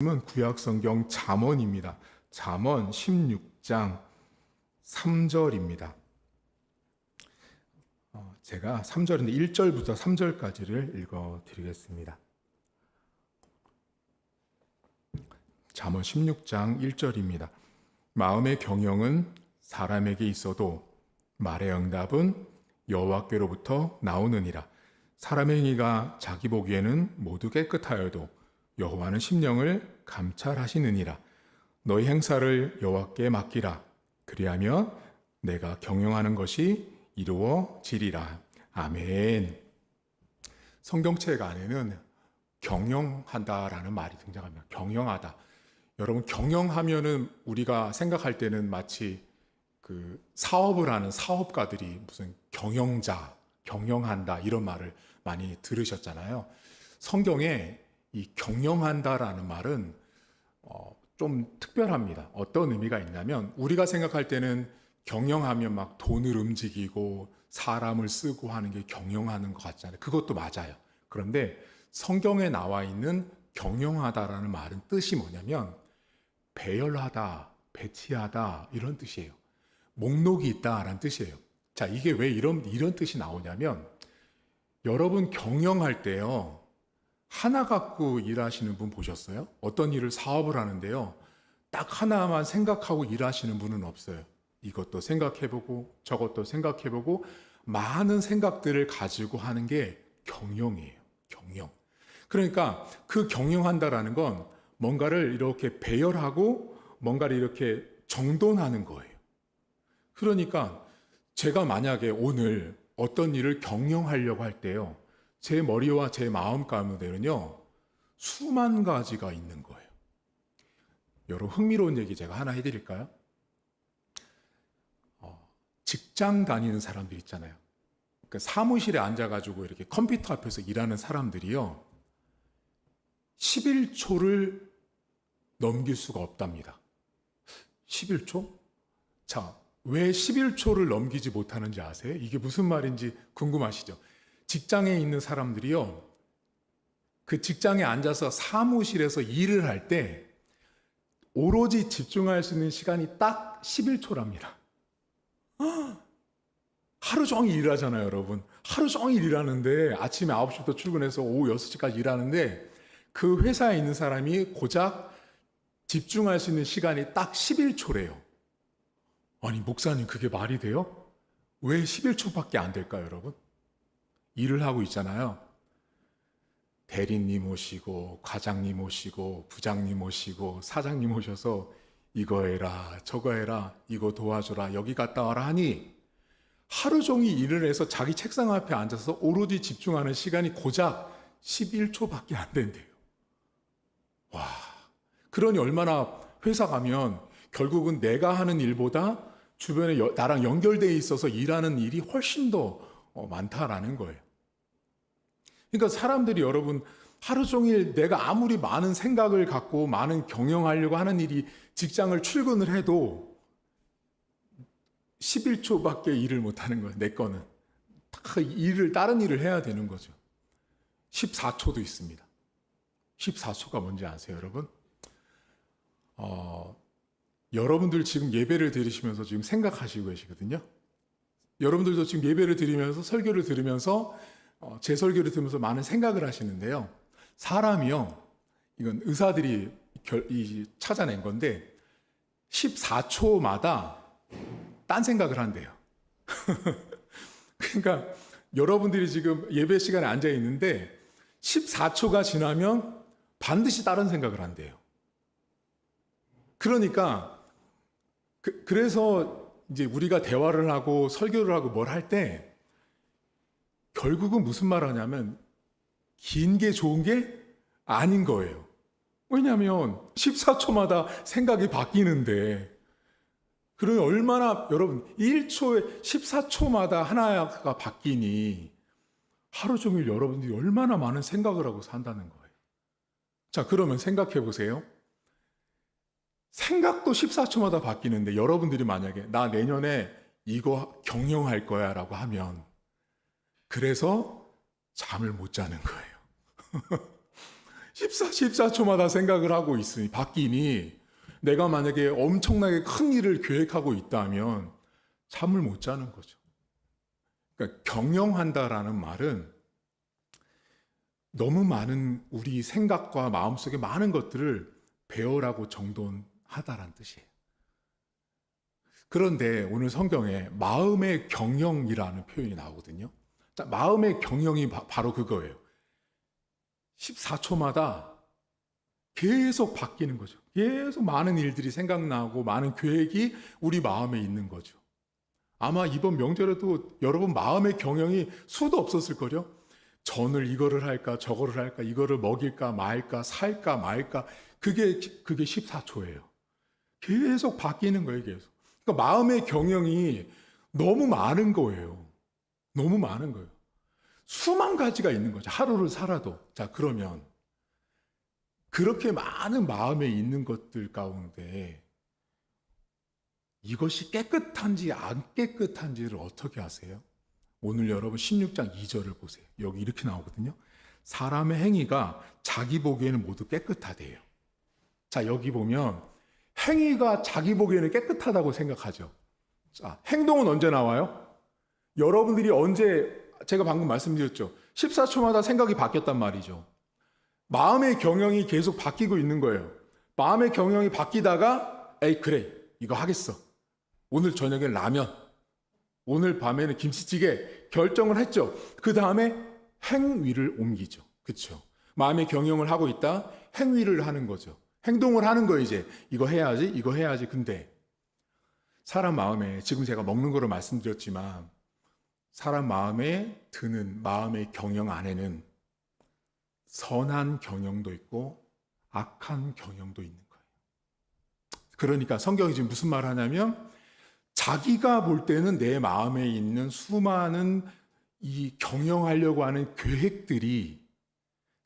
은 구약성경 잠언입니다. 잠언 16장 3절입니다. 제가 3절인데 1절부터 3절까지를 읽어드리겠습니다. 잠언 16장 1절입니다. 마음의 경영은 사람에게 있어도 말의 응답은 여호와께로부터 나오느니라. 사람의 행위가 자기 보기에는 모두 깨끗하여도 여호와는 심령을 감찰하시느니라. 너희 행사를 여호와께 맡기라. 그리하면 내가 경영하는 것이 이루어지리라. 아멘. 성경책 안에는 경영한다라는 말이 등장합니다. 경영하다. 여러분, 경영하면은 우리가 생각할 때는 마치 그 사업을 하는 사업가들이 무슨 경영자, 경영한다 이런 말을 많이 들으셨잖아요. 성경에 이 경영한다라는 말은 좀 특별합니다. 어떤 의미가 있냐면 우리가 생각할 때는 경영하면 막 돈을 움직이고 사람을 쓰고 하는 게 경영하는 것 같잖아요. 그것도 맞아요. 그런데 성경에 나와 있는 경영하다라는 말은 뜻이 뭐냐면 배열하다, 배치하다 이런 뜻이에요. 목록이 있다라는 뜻이에요. 자, 이게 왜 이런 뜻이 나오냐면 여러분 경영할 때요. 하나 갖고 일하시는 분 보셨어요? 어떤 일을 사업을 하는데요. 딱 하나만 생각하고 일하시는 분은 없어요. 이것도 생각해보고 저것도 생각해보고 많은 생각들을 가지고 하는 게 경영이에요. 경영. 그러니까 그 경영한다라는 건 뭔가를 이렇게 배열하고 뭔가를 이렇게 정돈하는 거예요. 그러니까 제가 만약에 오늘 어떤 일을 경영하려고 할 때요. 제 머리와 제 마음 가운데는요, 수만 가지가 있는 거예요. 여러분, 흥미로운 얘기 제가 하나 해드릴까요? 직장 다니는 사람들 있잖아요. 그러니까 사무실에 앉아가지고 이렇게 컴퓨터 앞에서 일하는 사람들이요, 11초를 넘길 수가 없답니다. 11초? 자, 왜 11초를 넘기지 못하는지 아세요? 이게 무슨 말인지 궁금하시죠? 직장에 있는 사람들이요, 그 직장에 앉아서 사무실에서 일을 할 때 오로지 집중할 수 있는 시간이 딱 11초랍니다. 하루 종일 일하잖아요, 여러분. 하루 종일 일하는데 아침에 9시부터 출근해서 오후 6시까지 일하는데 그 회사에 있는 사람이 고작 집중할 수 있는 시간이 딱 11초래요. 아니, 목사님, 그게 말이 돼요? 왜 11초밖에 안 될까요, 여러분? 일을 하고 있잖아요. 대리님 오시고 과장님 오시고 부장님 오시고 사장님 오셔서 이거 해라 저거 해라 이거 도와줘라 여기 갔다 와라 하니 하루 종일 일을 해서 자기 책상 앞에 앉아서 오로지 집중하는 시간이 고작 11초밖에 안 된대요. 와, 그러니 얼마나 회사 가면 결국은 내가 하는 일보다 주변에 나랑 연결되어 있어서 일하는 일이 훨씬 더 많다라는 거예요. 그러니까 사람들이 여러분 하루 종일 내가 아무리 많은 생각을 갖고 많은 경영하려고 하는 일이 직장을 출근을 해도 11초밖에 일을 못하는 거예요. 내 거는. 다른 일을 해야 되는 거죠. 14초도 있습니다. 14초가 뭔지 아세요, 여러분? 여러분들 지금 예배를 드리시면서 지금 생각하시고 계시거든요. 여러분들도 지금 예배를 드리면서 설교를 들으면서 제 설교를 들으면서 많은 생각을 하시는데요. 사람이요, 이건 의사들이 찾아낸 건데 14초마다 딴 생각을 한대요. 그러니까 여러분들이 지금 예배 시간에 앉아 있는데 14초가 지나면 반드시 다른 생각을 한대요. 그러니까 그래서 이제 우리가 대화를 하고 설교를 하고 뭘 할 때 결국은 무슨 말을 하냐면 긴 게 좋은 게 아닌 거예요. 왜냐하면 14초마다 생각이 바뀌는데 그러면 얼마나 여러분 1초에 14초마다 하나가 바뀌니 하루 종일 여러분들이 얼마나 많은 생각을 하고 산다는 거예요. 자, 그러면 생각해 보세요. 생각도 14초마다 바뀌는데 여러분들이 만약에 나 내년에 이거 경영할 거야 라고 하면 그래서 잠을 못 자는 거예요. 14초마다 생각을 하고 있으니 바뀌니 내가 만약에 엄청나게 큰 일을 계획하고 있다면 잠을 못 자는 거죠. 그러니까 경영한다라는 말은 너무 많은 우리 생각과 마음속에 많은 것들을 배우라고 정돈하다라는 뜻이에요. 그런데 오늘 성경에 마음의 경영이라는 표현이 나오거든요. 자, 마음의 경영이 바로 그거예요. 14초마다 계속 바뀌는 거죠. 계속 많은 일들이 생각나고 많은 계획이 우리 마음에 있는 거죠. 아마 이번 명절에도 여러분 마음의 경영이 수도 없었을 거요. 전을 이거를 할까 저거를 할까 이거를 먹일까 말까 살까 말까 그게 14초예요. 계속 바뀌는 거예요. 계속. 그러니까 마음의 경영이 너무 많은 거예요. 너무 많은 거예요. 수만 가지가 있는 거죠. 하루를 살아도. 자, 그러면 그렇게 많은 마음에 있는 것들 가운데 이것이 깨끗한지 안 깨끗한지를 어떻게 아세요? 오늘 여러분 16장 2절을 보세요. 여기 이렇게 나오거든요. 사람의 행위가 자기 보기에는 모두 깨끗하대요. 자, 여기 보면 행위가 자기 보기에는 깨끗하다고 생각하죠. 자, 행동은 언제 나와요? 여러분들이 언제, 제가 방금 말씀드렸죠. 14초마다 생각이 바뀌었단 말이죠. 마음의 경영이 계속 바뀌고 있는 거예요. 마음의 경영이 바뀌다가 에이 그래 이거 하겠어. 오늘 저녁엔 라면, 오늘 밤에는 김치찌개 결정을 했죠. 그 다음에 행위를 옮기죠. 그렇죠? 마음의 경영을 하고 있다 행위를 하는 거죠. 행동을 하는 거예요. 이제 이거 해야지 이거 해야지. 근데 사람 마음에 지금 제가 먹는 거로 말씀드렸지만 사람 마음에 드는 마음의 경영 안에는 선한 경영도 있고 악한 경영도 있는 거예요. 그러니까 성경이 지금 무슨 말을 하냐면 자기가 볼 때는 내 마음에 있는 수많은 이 경영하려고 하는 계획들이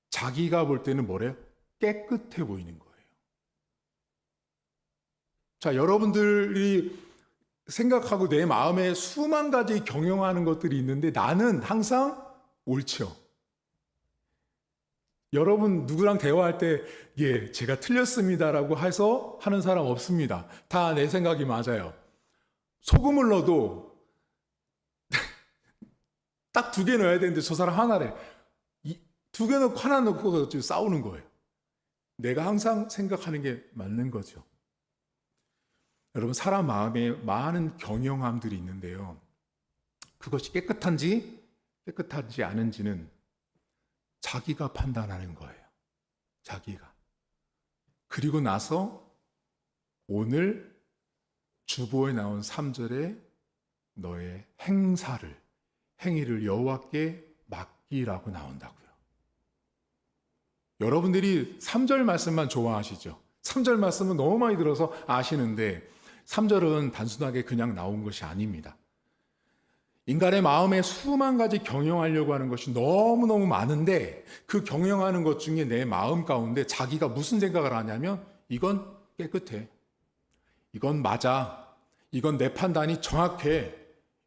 자기가 볼 때는 뭐래요? 깨끗해 보이는 거예요. 자, 여러분들이 생각하고 내 마음에 수만 가지 경영하는 것들이 있는데 나는 항상 옳죠. 여러분 누구랑 대화할 때 예, 제가 틀렸습니다라고 해서 하는 사람 없습니다. 다 내 생각이 맞아요. 소금을 넣어도 딱 2개 넣어야 되는데 저 사람 하나래. 2개 넣고 하나 넣고 싸우는 거예요. 내가 항상 생각하는 게 맞는 거죠. 여러분 사람 마음에 많은 경영함들이 있는데요. 그것이 깨끗한지 깨끗하지 않은지는 자기가 판단하는 거예요. 자기가. 그리고 나서 오늘 주보에 나온 3절에 너의 행위를 여호와께 맡기라고 나온다고요. 여러분들이 3절 말씀만 좋아하시죠? 3절 말씀은 너무 많이 들어서 아시는데 3절은 단순하게 그냥 나온 것이 아닙니다. 인간의 마음에 수만 가지 경영하려고 하는 것이 너무너무 많은데 그 경영하는 것 중에 내 마음 가운데 자기가 무슨 생각을 하냐면 이건 깨끗해. 이건 맞아. 이건 내 판단이 정확해.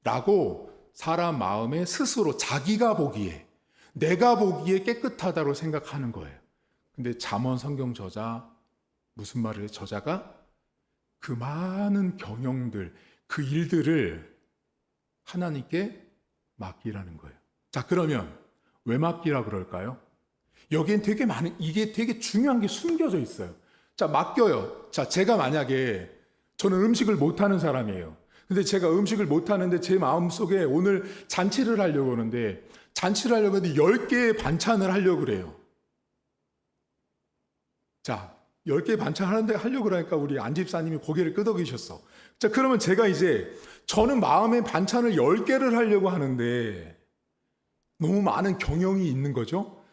라고 사람 마음에 스스로 자기가 보기에 내가 보기에 깨끗하다고 생각하는 거예요. 근데 잠언 성경 저자 무슨 말을 해요? 저자가 그 많은 경영들 그 일들을 하나님께 맡기라는 거예요. 자, 그러면 왜 맡기라 그럴까요? 여기엔 이게 되게 중요한 게 숨겨져 있어요. 자, 맡겨요. 자, 제가 만약에 저는 음식을 못하는 사람이에요. 근데 제가 음식을 못하는데 제 마음속에 오늘 잔치를 하려고 하는데 10개의 반찬을 하려고 그래요. 자, 10개 반찬 하려고 그러니까 우리 안 집사님이 고개를 끄덕이셨어. 자, 그러면 제가 이제 저는 마음의 반찬을 10개를 하려고 하는데 너무 많은 경영이 있는 거죠.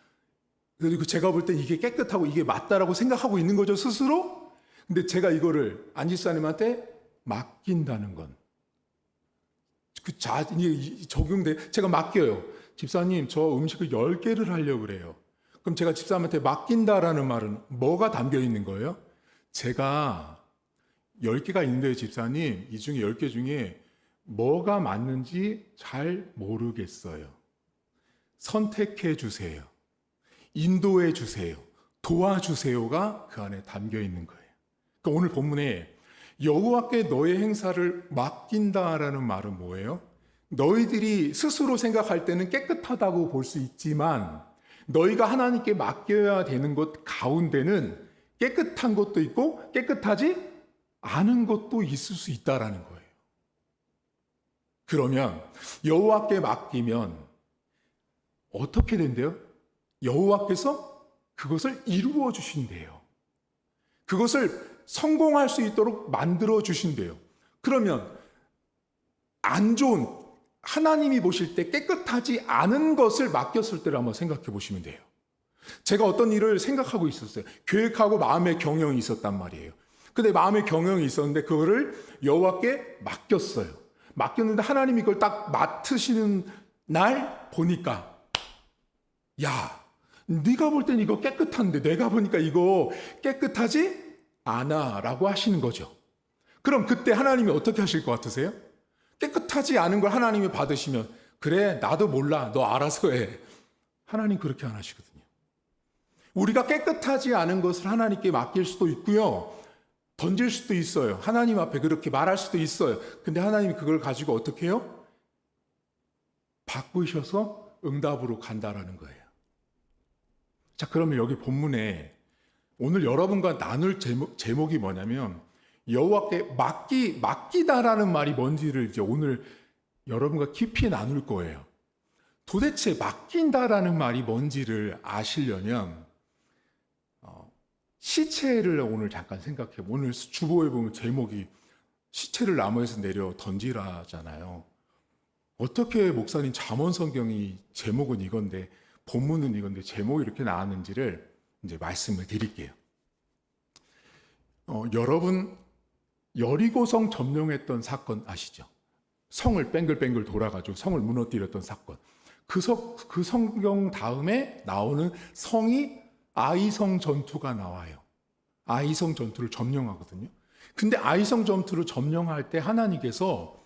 그리고 제가 볼 때 이게 깨끗하고 이게 맞다라고 생각하고 있는 거죠, 스스로. 근데 제가 이거를 안 집사님한테 맡긴다는 건 이게 적용돼. 제가 맡겨요. 집사님, 저 음식을 10개를 하려고 그래요. 그럼 제가 집사람한테 맡긴다라는 말은 뭐가 담겨 있는 거예요? 제가 10개가 있는데요, 집사님. 이 중에 10개 중에 뭐가 맞는지 잘 모르겠어요. 선택해 주세요. 인도해 주세요. 도와주세요가 그 안에 담겨 있는 거예요. 그러니까 오늘 본문에 여호와께 너의 행사를 맡긴다라는 말은 뭐예요? 너희들이 스스로 생각할 때는 깨끗하다고 볼 수 있지만 너희가 하나님께 맡겨야 되는 것 가운데는 깨끗한 것도 있고 깨끗하지 않은 것도 있을 수 있다라는 거예요. 그러면 여호와께 맡기면 어떻게 된대요? 여호와께서 그것을 이루어 주신대요. 그것을 성공할 수 있도록 만들어 주신대요. 그러면 안 좋은, 하나님이 보실 때 깨끗하지 않은 것을 맡겼을 때를 한번 생각해 보시면 돼요. 제가 어떤 일을 생각하고 있었어요. 계획하고 마음의 경영이 있었단 말이에요. 근데 마음의 경영이 있었는데 그거를 여호와께 맡겼어요. 맡겼는데 하나님이 그걸 딱 맡으시는 날 보니까 야, 네가 볼 땐 이거 깨끗한데 내가 보니까 이거 깨끗하지 않아 라고 하시는 거죠. 그럼 그때 하나님이 어떻게 하실 것 같으세요? 깨끗하지 않은 걸 하나님이 받으시면 그래 나도 몰라 너 알아서 해. 하나님 그렇게 안 하시거든요. 우리가 깨끗하지 않은 것을 하나님께 맡길 수도 있고요. 던질 수도 있어요. 하나님 앞에 그렇게 말할 수도 있어요. 근데 하나님이 그걸 가지고 어떻게 해요? 바꾸셔서 응답으로 간다라는 거예요. 자, 그러면 여기 본문에 오늘 여러분과 나눌 제목이 뭐냐면 여호와께 맡기다라는 말이 뭔지를 이제 오늘 여러분과 깊이 나눌 거예요. 도대체 맡긴다라는 말이 뭔지를 아시려면 시체를 오늘 잠깐 생각해. 오늘 주보에 보면 제목이 시체를 나무에서 내려 던지라잖아요. 어떻게 목사님 잠언 성경이 제목은 이건데 본문은 이건데 제목이 이렇게 나왔는지를 이제 말씀을 드릴게요. 여러분 여리고성 점령했던 사건 아시죠? 성을 뱅글뱅글 돌아가지고 성을 무너뜨렸던 사건. 그 성경 다음에 나오는 성이 아이성 전투가 나와요. 아이성 전투를 점령하거든요. 근데 아이성 전투를 점령할 때 하나님께서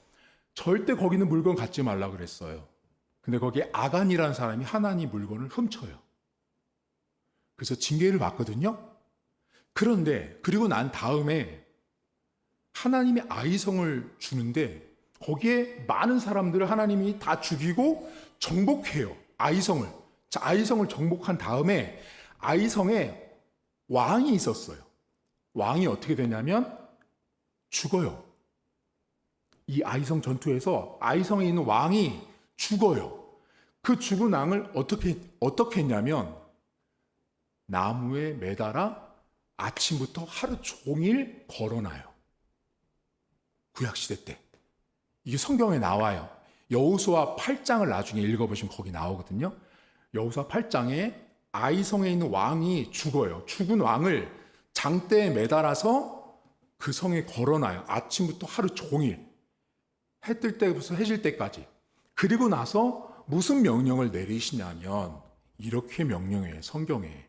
절대 거기는 물건 갖지 말라 그랬어요. 근데 거기에 아간이라는 사람이 하나님 물건을 훔쳐요. 그래서 징계를 받거든요. 그런데 그리고 난 다음에 하나님이 아이성을 주는데 거기에 많은 사람들을 하나님이 다 죽이고 정복해요. 아이성을. 자, 아이성을 정복한 다음에 아이성에 왕이 있었어요. 왕이 어떻게 되냐면 죽어요. 이 아이성 전투에서 아이성에 있는 왕이 죽어요. 그 죽은 왕을 어떻게 했냐면 나무에 매달아 아침부터 하루 종일 걸어놔요. 구약시대 때. 이게 성경에 나와요. 여호수아 8장을 나중에 읽어보시면 거기 나오거든요. 여호수아 8장에 아이성에 있는 왕이 죽어요. 죽은 왕을 장대에 매달아서 그 성에 걸어놔요. 아침부터 하루 종일. 해 뜰 때부터 해질 때까지. 그리고 나서 무슨 명령을 내리시냐면 이렇게 명령해요. 성경에.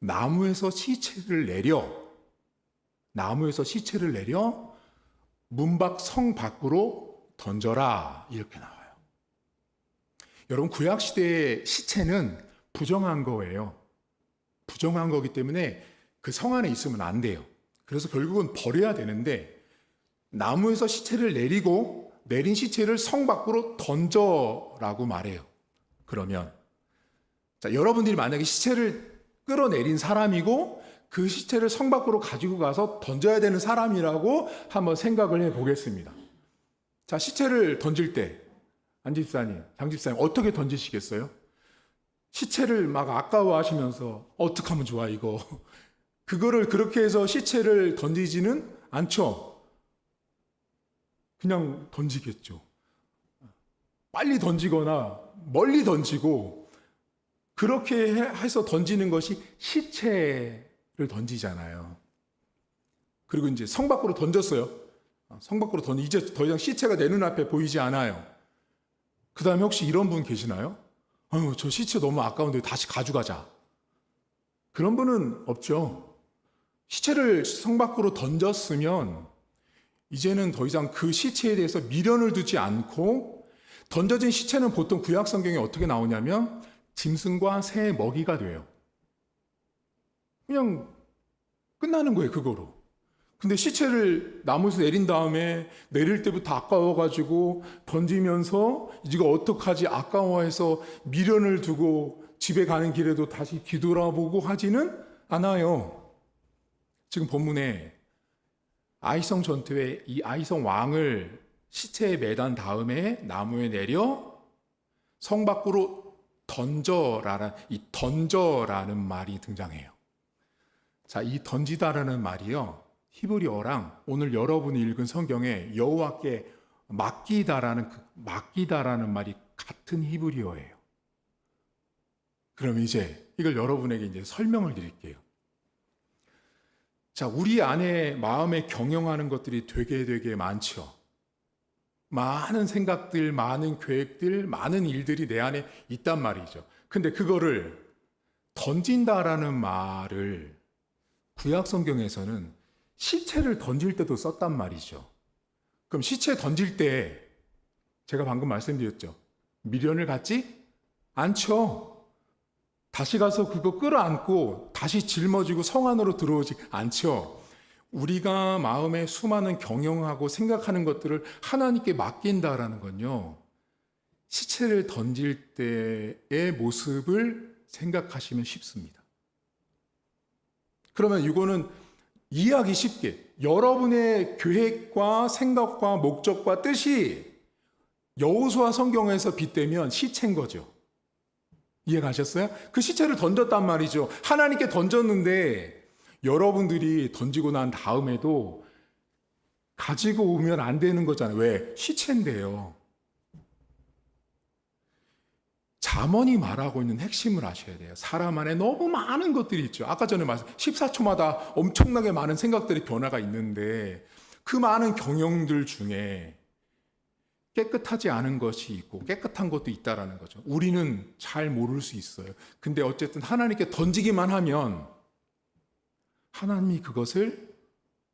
나무에서 시체를 내려 문 밖 성 밖으로 던져라. 이렇게 나와요. 여러분 구약시대의 시체는 부정한 거예요. 부정한 거기 때문에 그 성 안에 있으면 안 돼요. 그래서 결국은 버려야 되는데 나무에서 시체를 내린 시체를 성 밖으로 던져라고 말해요. 그러면 자, 여러분들이 만약에 시체를 끌어내린 사람이고 그 시체를 성 밖으로 가지고 가서 던져야 되는 사람이라고 한번 생각을 해보겠습니다. 자, 시체를 던질 때 안집사님, 장집사님 어떻게 던지시겠어요? 시체를 막 아까워하시면서 어떻게 하면 좋아 이거. 그거를 그렇게 해서 시체를 던지지는 않죠. 그냥 던지겠죠. 빨리 던지거나 멀리 던지고 그렇게 해서 던지는 것이 시체를 던지잖아요. 그리고 이제 성 밖으로 던졌어요. 성 밖으로 이제 더 이상 시체가 내 눈앞에 보이지 않아요. 그 다음에 혹시 이런 분 계시나요? 저 시체 너무 아까운데 다시 가져가자. 그런 분은 없죠. 시체를 성 밖으로 던졌으면 이제는 더 이상 그 시체에 대해서 미련을 두지 않고 던져진 시체는 보통 구약 성경에 어떻게 나오냐면 짐승과 새의 먹이가 돼요. 그냥 끝나는 거예요, 그거로. 근데 시체를 나무에서 내린 다음에 내릴 때부터 아까워가지고 던지면서 이거 어떡하지 아까워해서 미련을 두고 집에 가는 길에도 다시 뒤돌아보고 하지는 않아요. 지금 본문에 아이성 전투에 이 아이성 왕을 시체에 매단 다음에 나무에 내려 성 밖으로 던져라는 말이 등장해요. 자, 이 던지다라는 말이요, 히브리어랑 오늘 여러분이 읽은 성경에 여호와께 맡기다라는 말이 같은 히브리어예요. 그럼 이제 이걸 여러분에게 이제 설명을 드릴게요. 자, 우리 안에 마음에 경영하는 것들이 되게 많죠. 많은 생각들, 많은 계획들, 많은 일들이 내 안에 있단 말이죠. 근데 그거를 던진다라는 말을 구약 성경에서는 시체를 던질 때도 썼단 말이죠. 그럼 시체 던질 때 제가 방금 말씀드렸죠. 미련을 갖지 않죠. 다시 가서 그거 끌어안고 다시 짊어지고 성 안으로 들어오지 않죠. 우리가 마음에 수많은 경영하고 생각하는 것들을 하나님께 맡긴다라는 건요, 시체를 던질 때의 모습을 생각하시면 쉽습니다. 그러면 이거는 이해하기 쉽게 여러분의 계획과 생각과 목적과 뜻이 여호수아 성경에서 빗대면 시체인 거죠. 이해가셨어요? 그 시체를 던졌단 말이죠. 하나님께 던졌는데 여러분들이 던지고 난 다음에도 가지고 오면 안 되는 거잖아요. 왜? 시체인데요. 잠언이 말하고 있는 핵심을 아셔야 돼요. 사람 안에 너무 많은 것들이 있죠. 아까 전에 말씀 14초마다 엄청나게 많은 생각들이 변화가 있는데 그 많은 경영들 중에 깨끗하지 않은 것이 있고 깨끗한 것도 있다라는 거죠. 우리는 잘 모를 수 있어요. 근데 어쨌든 하나님께 던지기만 하면 하나님이 그것을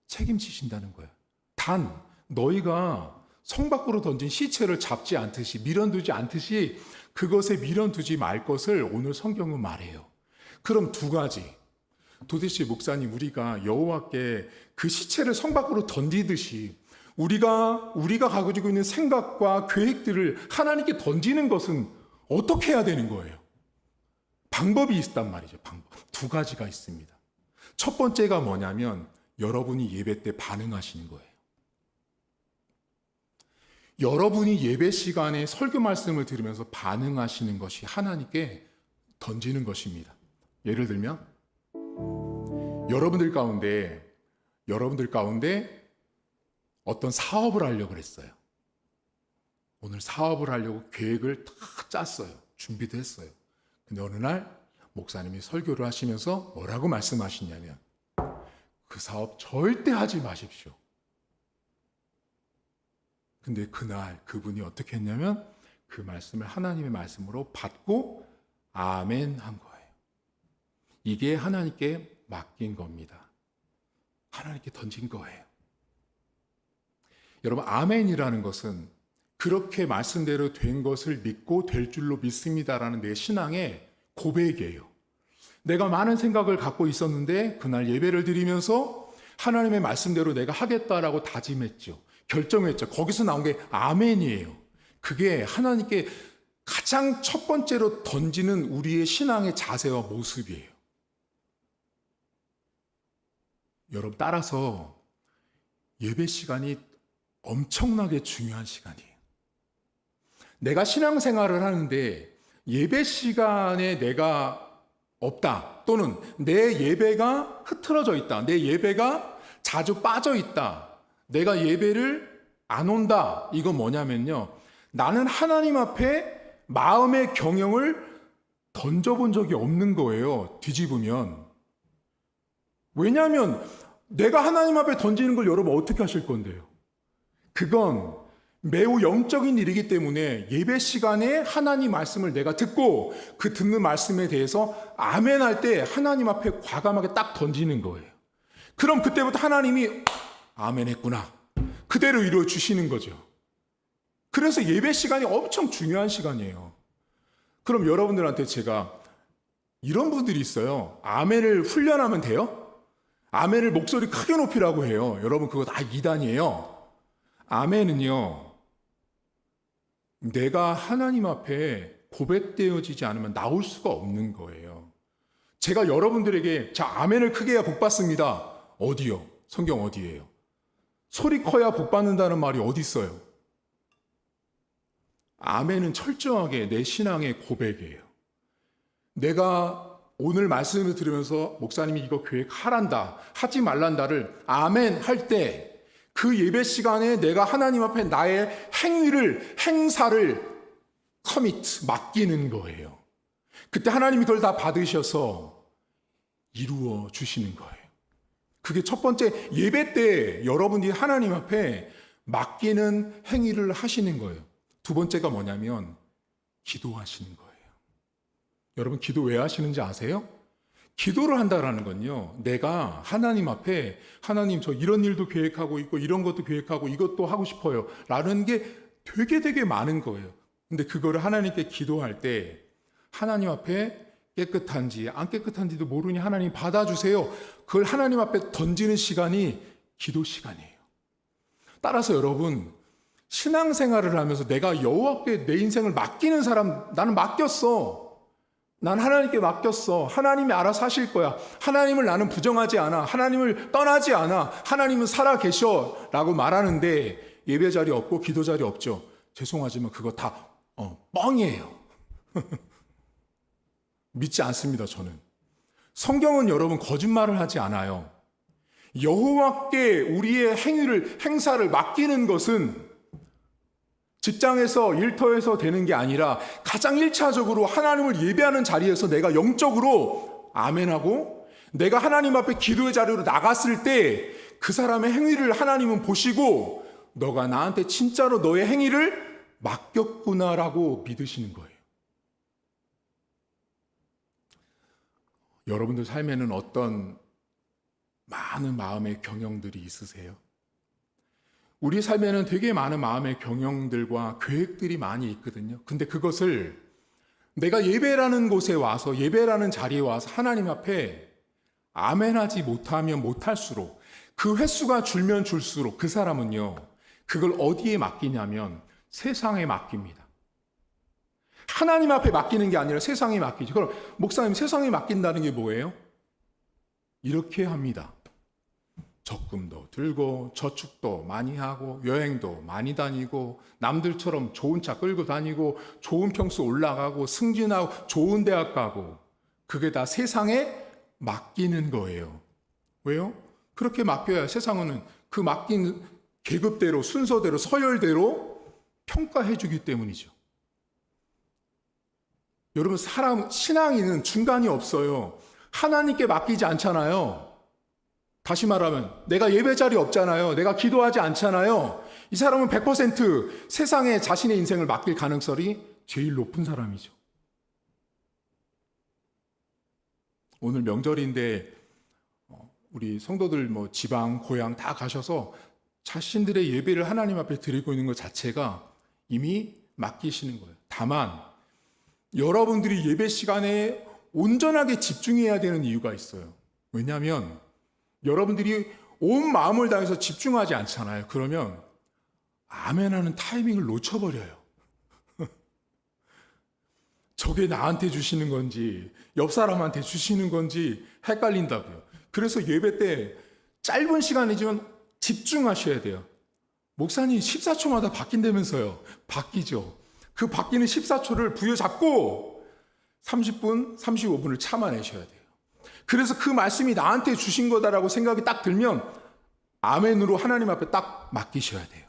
책임지신다는 거예요. 단 너희가 성 밖으로 던진 시체를 잡지 않듯이 미련두지 않듯이 그것에 미련두지 말 것을 오늘 성경은 말해요. 그럼 두 가지. 도대체 목사님, 우리가 여호와께 그 시체를 성 밖으로 던지듯이 우리가 가지고 있는 생각과 계획들을 하나님께 던지는 것은 어떻게 해야 되는 거예요? 방법이 있단 말이죠. 방법. 두 가지가 있습니다. 첫 번째가 뭐냐면 여러분이 예배 때 반응하시는 거예요. 여러분이 예배 시간에 설교 말씀을 들으면서 반응하시는 것이 하나님께 던지는 것입니다. 예를 들면 여러분들 가운데 어떤 사업을 하려고 그랬어요. 오늘 사업을 하려고 계획을 다 짰어요. 준비도 했어요. 근데 어느 날 목사님이 설교를 하시면서 뭐라고 말씀하시냐면 그 사업 절대 하지 마십시오. 근데 그날 그분이 어떻게 했냐면 그 말씀을 하나님의 말씀으로 받고 아멘 한 거예요. 이게 하나님께 맡긴 겁니다. 하나님께 던진 거예요. 여러분, 아멘이라는 것은 그렇게 말씀대로 된 것을 믿고 될 줄로 믿습니다라는 내 신앙의 고백이에요. 내가 많은 생각을 갖고 있었는데 그날 예배를 드리면서 하나님의 말씀대로 내가 하겠다라고 다짐했죠. 결정했죠. 거기서 나온 게 아멘이에요. 그게 하나님께 가장 첫 번째로 던지는 우리의 신앙의 자세와 모습이에요. 여러분, 따라서 예배 시간이 엄청나게 중요한 시간이에요. 내가 신앙생활을 하는데 예배 시간에 내가 없다, 또는 내 예배가 흐트러져 있다, 내 예배가 자주 빠져 있다, 내가 예배를 안 온다, 이건 뭐냐면요, 나는 하나님 앞에 마음의 경영을 던져본 적이 없는 거예요. 뒤집으면. 왜냐하면 내가 하나님 앞에 던지는 걸 여러분 어떻게 하실 건데요? 그건 매우 영적인 일이기 때문에 예배 시간에 하나님 말씀을 내가 듣고 그 듣는 말씀에 대해서 아멘 할 때 하나님 앞에 과감하게 딱 던지는 거예요. 그럼 그때부터 하나님이 아멘 했구나, 그대로 이루어 주시는 거죠. 그래서 예배 시간이 엄청 중요한 시간이에요. 그럼 여러분들한테 제가 이런 분들이 있어요. 아멘을 훈련하면 돼요? 아멘을 목소리 크게 높이라고 해요. 여러분, 그거 다 이단이에요. 아멘은요, 내가 하나님 앞에 고백되어지지 않으면 나올 수가 없는 거예요. 제가 여러분들에게 자, 아멘을 크게 해야 복 받습니다. 어디요? 성경 어디예요? 소리 커야 복 받는다는 말이 어디 있어요? 아멘은 철저하게 내 신앙의 고백이에요. 내가 오늘 말씀을 들으면서 목사님이 이거 계획하란다, 하지 말란다를 아멘 할 때 그 예배 시간에 내가 하나님 앞에 나의 행사를 커미트, 맡기는 거예요. 그때 하나님이 그걸 다 받으셔서 이루어 주시는 거예요. 그게 첫 번째, 예배 때 여러분이 하나님 앞에 맡기는 행위를 하시는 거예요. 두 번째가 뭐냐면 기도하시는 거예요. 여러분, 기도 왜 하시는지 아세요? 기도를 한다라는 건요, 내가 하나님 앞에 하나님 저 이런 일도 계획하고 있고 이런 것도 계획하고 이것도 하고 싶어요 라는 게 되게 많은 거예요. 근데 그거를 하나님께 기도할 때 하나님 앞에 깨끗한지 안 깨끗한지도 모르니 하나님 받아주세요. 그걸 하나님 앞에 던지는 시간이 기도 시간이에요. 따라서 여러분, 신앙생활을 하면서 내가 여호와께 내 인생을 맡기는 사람, 나는 맡겼어. 난 하나님께 맡겼어. 하나님이 알아서 하실 거야. 하나님을 나는 부정하지 않아. 하나님을 떠나지 않아. 하나님은 살아 계셔 라고 말하는데 예배 자리 없고 기도 자리 없죠. 죄송하지만 그거 다 뻥이에요. 믿지 않습니다, 저는. 성경은 여러분 거짓말을 하지 않아요. 여호와께 우리의 행사를 맡기는 것은 직장에서 일터에서 되는 게 아니라 가장 1차적으로 하나님을 예배하는 자리에서 내가 영적으로 아멘하고 내가 하나님 앞에 기도의 자리로 나갔을 때 그 사람의 행위를 하나님은 보시고 너가 나한테 진짜로 너의 행위를 맡겼구나라고 믿으시는 거예요. 여러분들 삶에는 어떤 많은 마음의 경영들이 있으세요? 우리 삶에는 되게 많은 마음의 경영들과 계획들이 많이 있거든요. 근데 그것을 내가 예배라는 곳에 와서, 예배라는 자리에 와서 하나님 앞에 아멘하지 못하면 못할수록, 그 횟수가 줄면 줄수록 그 사람은요, 그걸 어디에 맡기냐면 세상에 맡깁니다. 하나님 앞에 맡기는 게 아니라 세상에 맡기죠. 그럼 목사님, 세상에 맡긴다는 게 뭐예요? 이렇게 합니다. 적금도 들고 저축도 많이 하고 여행도 많이 다니고 남들처럼 좋은 차 끌고 다니고 좋은 평수 올라가고 승진하고 좋은 대학 가고, 그게 다 세상에 맡기는 거예요. 왜요? 그렇게 맡겨야 세상은 그 맡긴 계급대로, 순서대로, 서열대로 평가해 주기 때문이죠. 여러분, 신앙인은 중간이 없어요. 하나님께 맡기지 않잖아요. 다시 말하면 내가 예배 자리 없잖아요. 내가 기도하지 않잖아요. 이 사람은 100% 세상에 자신의 인생을 맡길 가능성이 제일 높은 사람이죠. 오늘 명절인데 우리 성도들 지방, 고향 다 가셔서 자신들의 예배를 하나님 앞에 드리고 있는 것 자체가 이미 맡기시는 거예요. 다만 여러분들이 예배 시간에 온전하게 집중해야 되는 이유가 있어요. 왜냐하면 여러분들이 온 마음을 다해서 집중하지 않잖아요. 그러면 아멘하는 타이밍을 놓쳐버려요. 저게 나한테 주시는 건지 옆 사람한테 주시는 건지 헷갈린다고요. 그래서 예배 때 짧은 시간이지만 집중하셔야 돼요. 목사님 14초마다 바뀐다면서요. 바뀌죠. 그 바뀌는 14초를 부여잡고 30분, 35분을 참아내셔야 돼요. 그래서 그 말씀이 나한테 주신 거다라고 생각이 딱 들면 아멘으로 하나님 앞에 딱 맡기셔야 돼요.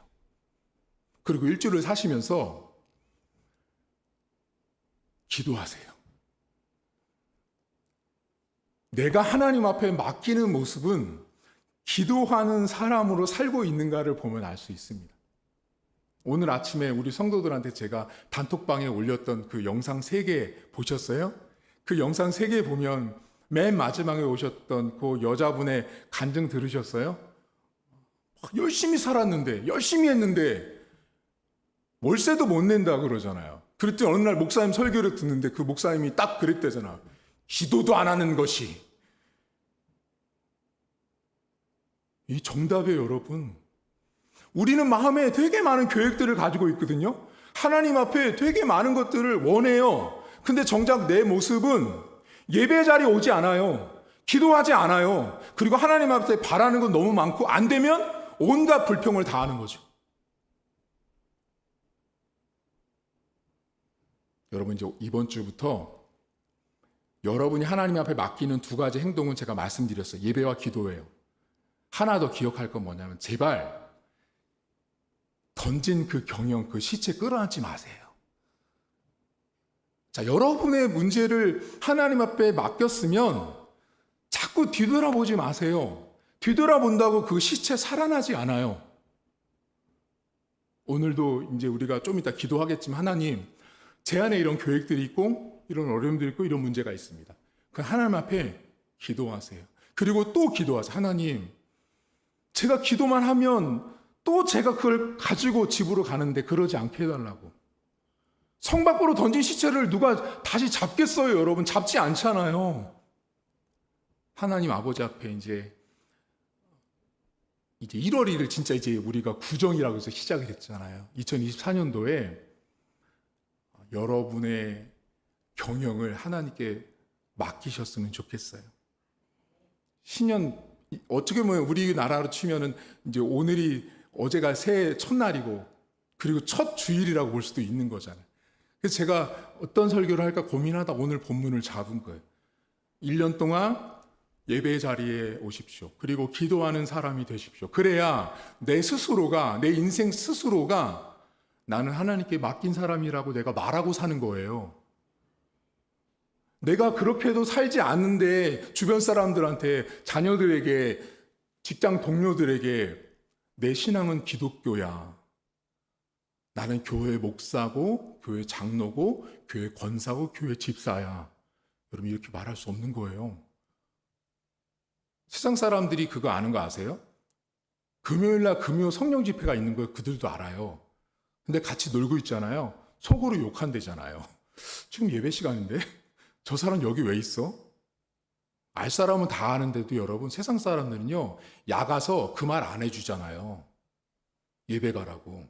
그리고 일주일을 사시면서 기도하세요. 내가 하나님 앞에 맡기는 모습은 기도하는 사람으로 살고 있는가를 보면 알 수 있습니다. 오늘 아침에 우리 성도들한테 제가 단톡방에 올렸던 그 영상 3개 보셨어요? 그 영상 3개 보면 맨 마지막에 오셨던 그 여자분의 간증 들으셨어요? 열심히 살았는데, 열심히 했는데 월세도 못 낸다 그러잖아요. 그랬더니 어느 날 목사님 설교를 듣는데 그 목사님이 딱 그랬대잖아. 기도도 안 하는 것이 이 정답이에요, 여러분. 우리는 마음에 되게 많은 계획들을 가지고 있거든요. 하나님 앞에 되게 많은 것들을 원해요. 근데 정작 내 모습은 예배 자리에 오지 않아요. 기도하지 않아요. 그리고 하나님 앞에 바라는 건 너무 많고 안 되면 온갖 불평을 다 하는 거죠. 여러분, 이제 이번 주부터 여러분이 하나님 앞에 맡기는 두 가지 행동은 제가 말씀드렸어요. 예배와 기도예요. 하나 더 기억할 건 뭐냐면 제발 던진 그 경영, 그 시체 끌어안지 마세요. 자, 여러분의 문제를 하나님 앞에 맡겼으면 자꾸 뒤돌아보지 마세요. 뒤돌아본다고 그 시체 살아나지 않아요. 오늘도 이제 우리가 좀 이따 기도하겠지만 하나님, 제 안에 이런 계획들이 있고 이런 어려움들이 있고 이런 문제가 있습니다. 그 하나님 앞에 기도하세요. 그리고 또 기도하세요. 하나님, 제가 기도만 하면 또 제가 그걸 가지고 집으로 가는데 그러지 않게 해달라고. 성 밖으로 던진 시체를 누가 다시 잡겠어요, 여러분? 잡지 않잖아요. 하나님 아버지 앞에 이제 1월 1일 진짜 이제 우리가 구정이라고 해서 시작을 했잖아요. 2024년도에 여러분의 경영을 하나님께 맡기셨으면 좋겠어요. 신년, 어떻게 보면 우리나라로 치면은 이제 오늘이 어제가 새해 첫날이고 그리고 첫 주일이라고 볼 수도 있는 거잖아요. 그래서 제가 어떤 설교를 할까 고민하다 오늘 본문을 잡은 거예요. 1년 동안 예배 자리에 오십시오. 그리고 기도하는 사람이 되십시오. 그래야 내 스스로가, 내 인생 스스로가 나는 하나님께 맡긴 사람이라고 내가 말하고 사는 거예요. 내가 그렇게도 살지 않는데 주변 사람들한테, 자녀들에게, 직장 동료들에게 내 신앙은 기독교야. 나는 교회 목사고, 교회 장로고, 교회 권사고, 교회 집사야. 여러분, 이렇게 말할 수 없는 거예요. 세상 사람들이 그거 아는 거 아세요? 금요일날 금요 성령 집회가 있는 거 그들도 알아요. 근데 같이 놀고 있잖아요. 속으로 욕한대잖아요. 지금 예배 시간인데 저 사람 여기 왜 있어? 알 사람은 다 아는데도 여러분, 세상 사람들은요, 야가서 그 말 안 해주잖아요. 예배 가라고.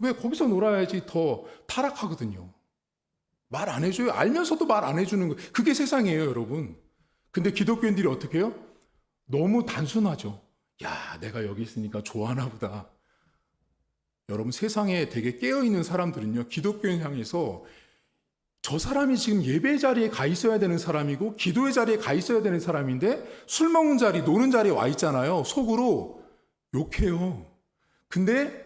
왜? 거기서 놀아야지 더 타락하거든요. 말 안 해줘요. 알면서도 말 안 해주는 거. 그게 세상이에요, 여러분. 근데 기독교인들이 어떻게 해요? 너무 단순하죠. 야, 내가 여기 있으니까 좋아하나 보다. 여러분, 세상에 되게 깨어있는 사람들은요, 기독교인 향해서 저 사람이 지금 예배 자리에 가 있어야 되는 사람이고 기도의 자리에 가 있어야 되는 사람인데 술 먹는 자리, 노는 자리에 와 있잖아요. 속으로 욕해요. 근데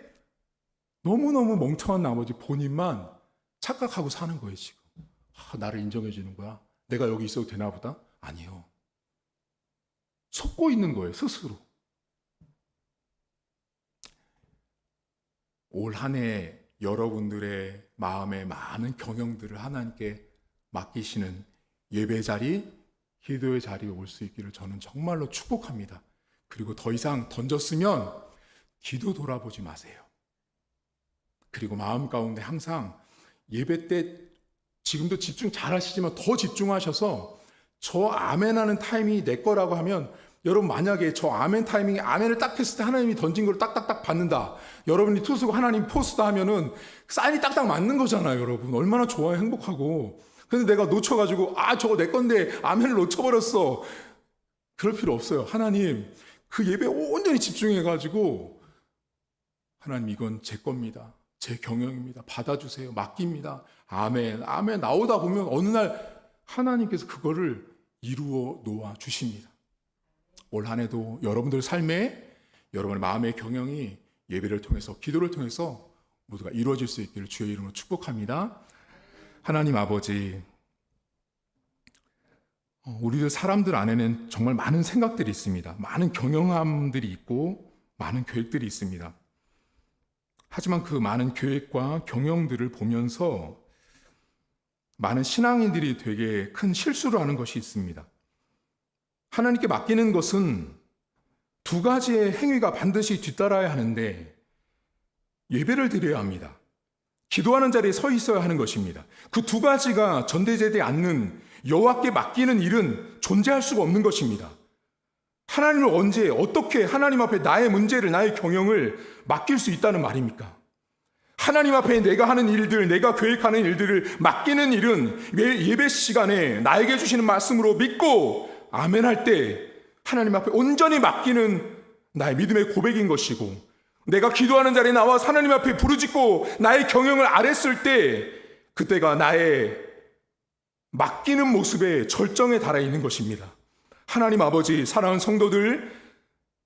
너무너무 멍청한 나머지 본인만 착각하고 사는 거예요, 지금. 나를 인정해 주는 거야? 내가 여기 있어도 되나 보다? 아니요. 속고 있는 거예요, 스스로. 올 한 해 여러분들의 마음에 많은 경영들을 하나님께 맡기시는 예배 자리, 기도의 자리에 올 수 있기를 저는 정말로 축복합니다. 그리고 더 이상 던졌으면 기도 돌아보지 마세요. 그리고 마음 가운데 항상 예배 때 지금도 집중 잘 하시지만 더 집중하셔서 저 아멘하는 타임이 내 거라고 하면, 여러분 만약에 저 아멘 타이밍에 아멘을 딱 했을 때 하나님이 던진 걸 딱딱딱 받는다. 여러분이 투수고 하나님 포수다 하면은 사인이 딱딱 맞는 거잖아요, 여러분. 얼마나 좋아요, 행복하고. 근데 내가 놓쳐가지고 저거 내 건데 아멘을 놓쳐버렸어. 그럴 필요 없어요. 하나님 그 예배에 온전히 집중해가지고 하나님 이건 제 겁니다. 제 경영입니다. 받아주세요. 맡깁니다. 아멘, 아멘 나오다 보면 어느 날 하나님께서 그거를 이루어 놓아 주십니다. 올 한 해도 여러분들 삶에 여러분의 마음의 경영이 예배를 통해서, 기도를 통해서 모두가 이루어질 수 있기를 주의 이름으로 축복합니다. 하나님 아버지, 우리들 사람들 안에는 정말 많은 생각들이 있습니다. 많은 경영함들이 있고 많은 계획들이 있습니다. 하지만 그 많은 계획과 경영들을 보면서 많은 신앙인들이 되게 큰 실수를 하는 것이 있습니다. 하나님께 맡기는 것은 두 가지의 행위가 반드시 뒤따라야 하는데, 예배를 드려야 합니다. 기도하는 자리에 서 있어야 하는 것입니다. 그 두 가지가 전대제되지 않는 여호와께 맡기는 일은 존재할 수가 없는 것입니다. 하나님을 언제 어떻게 하나님 앞에 나의 문제를 나의 경영을 맡길 수 있다는 말입니까? 하나님 앞에 내가 하는 일들, 내가 계획하는 일들을 맡기는 일은 예배 시간에 나에게 주시는 말씀으로 믿고 아멘 할 때 하나님 앞에 온전히 맡기는 나의 믿음의 고백인 것이고, 내가 기도하는 자리에 나와 하나님 앞에 부르짖고 나의 경영을 아랬을 때 그때가 나의 맡기는 모습의 절정에 달해 있는 것입니다. 하나님 아버지, 사랑하는 성도들,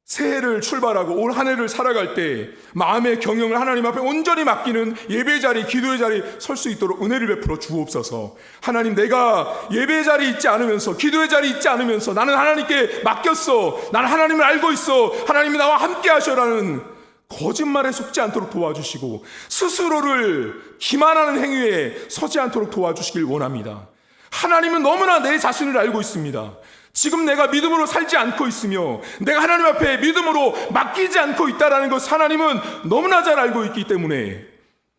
새해를 출발하고 올 한 해를 살아갈 때 마음의 경영을 하나님 앞에 온전히 맡기는 예배 자리, 기도의 자리 설 수 있도록 은혜를 베풀어 주옵소서. 하나님, 내가 예배 자리 있지 않으면서, 기도의 자리 있지 않으면서 나는 하나님께 맡겼어, 나는 하나님을 알고 있어, 하나님이 나와 함께 하셔라는 거짓말에 속지 않도록 도와주시고 스스로를 기만하는 행위에 서지 않도록 도와주시길 원합니다. 하나님은 너무나 내 자신을 알고 있습니다. 지금 내가 믿음으로 살지 않고 있으며 내가 하나님 앞에 믿음으로 맡기지 않고 있다는 것 하나님은 너무나 잘 알고 있기 때문에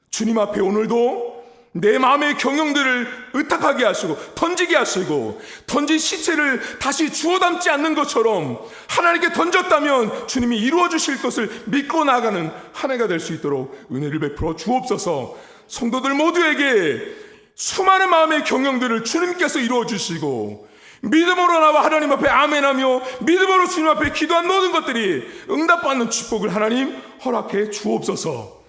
주님 앞에 오늘도 내 마음의 경영들을 의탁하게 하시고 던지게 하시고, 던진 시체를 다시 주워 담지 않는 것처럼 하나님께 던졌다면 주님이 이루어 주실 것을 믿고 나아가는 한 해가 될 수 있도록 은혜를 베풀어 주옵소서. 성도들 모두에게 수많은 마음의 경영들을 주님께서 이루어 주시고 믿음으로 나와 하나님 앞에 아멘하며 믿음으로 주님 앞에 기도한 모든 것들이 응답받는 축복을 하나님 허락해 주옵소서.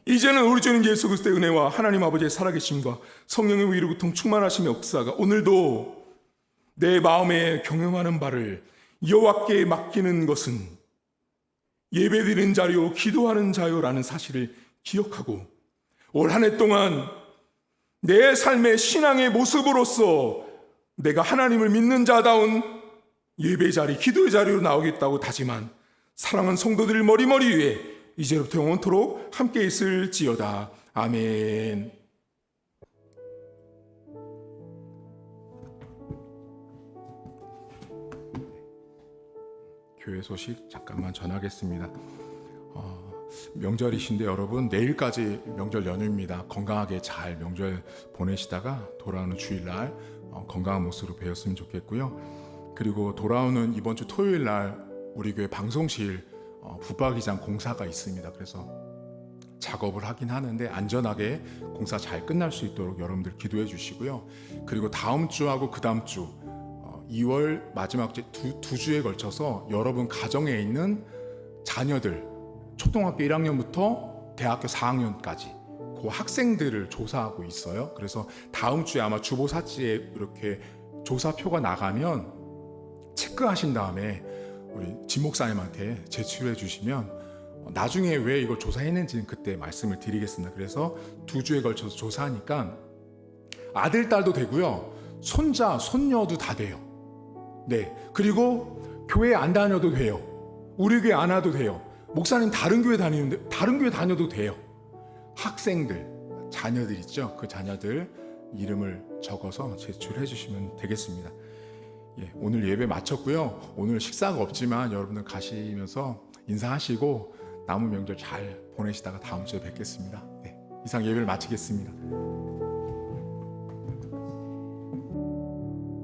이제는 우리 주님 예수 그리스도의 은혜와 하나님 아버지의 살아계심과 성령의 위로부터 충만하심의 역사가 오늘도 내 마음에 경영하는 바를 여호와께 맡기는 것은 예배드리는 자요 기도하는 자요라는 사실을 기억하고 올 한 해 동안 내 삶의 신앙의 모습으로서 내가 하나님을 믿는 자다운 예배 자리, 기도의 자리로 나오겠다고 다짐한 사랑하는 성도들 머리머리 위에 이제부터 영원토록 함께 있을지어다. 아멘. 교회 소식 잠깐만 전하겠습니다. 명절이신데 여러분, 내일까지 명절 연휴입니다. 건강하게 잘 명절 보내시다가 돌아오는 주일날 건강한 모습으로 뵈었으면 좋겠고요. 그리고 돌아오는 이번 주 토요일날 우리 교회 방송실 붙박이장 공사가 있습니다. 그래서 작업을 하긴 하는데 안전하게 공사 잘 끝날 수 있도록 여러분들 기도해 주시고요. 그리고 다음 주하고 그 다음 주 2월 마지막 주 두 주에 걸쳐서 여러분 가정에 있는 자녀들 초등학교 1학년부터 대학교 4학년까지 그 학생들을 조사하고 있어요. 그래서 다음 주에 아마 주보사지에 이렇게 조사표가 나가면 체크하신 다음에 우리 진 목사님한테 제출해 주시면 나중에 왜 이걸 조사했는지는 그때 말씀을 드리겠습니다. 그래서 2주에 걸쳐서 조사하니까 아들, 딸도 되고요. 손자, 손녀도 다 돼요. 네. 그리고 교회 안 다녀도 돼요. 우리 교회 안 와도 돼요. 목사님 다른 교회 다니는데 다른 교회 다녀도 돼요. 학생들, 자녀들 있죠? 그 자녀들 이름을 적어서 제출해 주시면 되겠습니다. 예, 오늘 예배 마쳤고요. 오늘 식사가 없지만 여러분들 가시면서 인사하시고 남은 명절 잘 보내시다가 다음 주에 뵙겠습니다. 네, 이상 예배를 마치겠습니다.